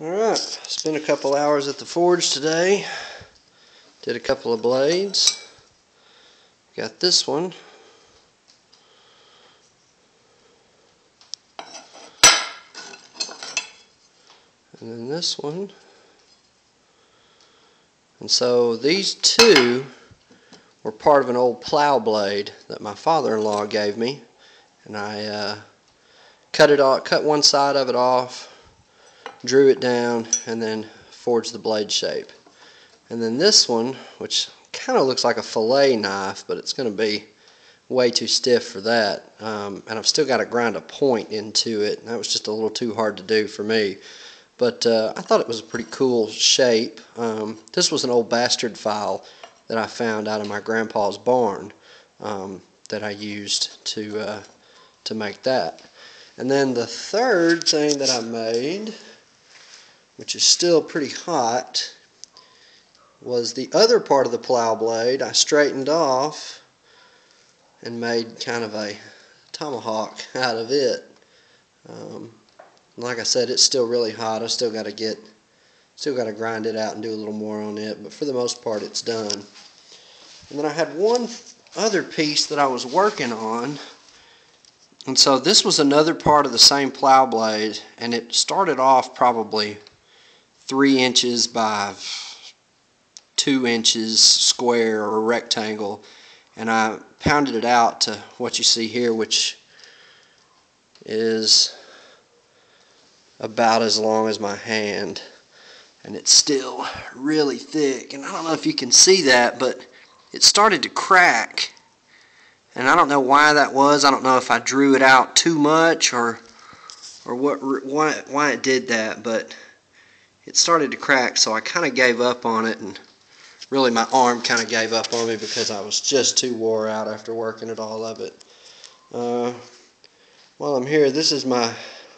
Alright, spent a couple hours at the forge today. Did a couple of blades. Got this one. And then this one. And so these two were part of an old plow blade that my father-in-law gave me. And I cut one side of it off, drew it down, and then forged the blade shape. And then this one, which kind of looks like a fillet knife, but it's going to be way too stiff for that. And I've still got to grind a point into it. And that was just a little too hard to do for me. But I thought it was a pretty cool shape. This was an old bastard file that I found out of my grandpa's barn that I used to make that. And then the third thing that I made, which is still pretty hot, was the other part of the plow blade. I straightened off and made kind of a tomahawk out of it. Like I said, it's still really hot. I've still got to grind it out and do a little more on it, but for the most part it's done. And then I had one other piece that I was working on, and so this was another part of the same plow blade, and it started off probably 3 inches by 2 inches square or rectangle, and I pounded it out to what you see here, which is about as long as my hand, and it's still really thick. And I don't know if you can see that, but it started to crack, and I don't know why that was. I don't know if I drew it out too much or why it did that, but it started to crack, so I kind of gave up on it, and really my arm kind of gave up on me because I was just too wore out after working at all of it. While I'm here, this is my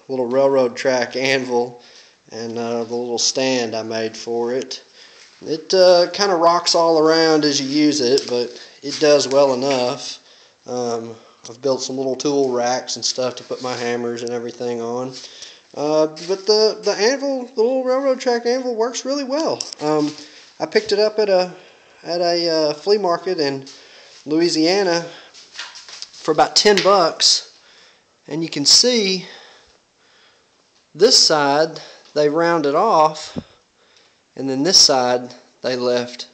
little railroad track anvil and the little stand I made for it. It kind of rocks all around as you use it, but it does well enough. I've built some little tool racks and stuff to put my hammers and everything on. But the anvil, the little railroad track anvil, works really well. I picked it up at a flea market in Louisiana for about $10, and you can see this side they rounded off, and then this side they left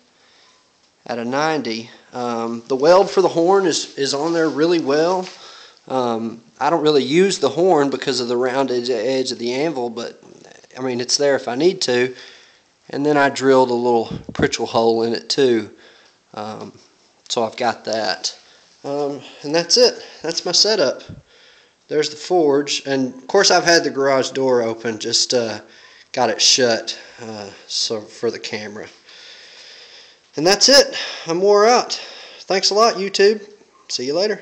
at a 90. The weld for the horn is on there really well. I don't really use the horn because of the rounded edge of the anvil, but I mean, it's there if I need to. And then I drilled a little Pritchell hole in it too, so I've got that. And that's it. That's my setup. There's the forge, and of course I've had the garage door open, just got it shut so for the camera. And that's it. I'm wore out. Thanks a lot, YouTube. See you later.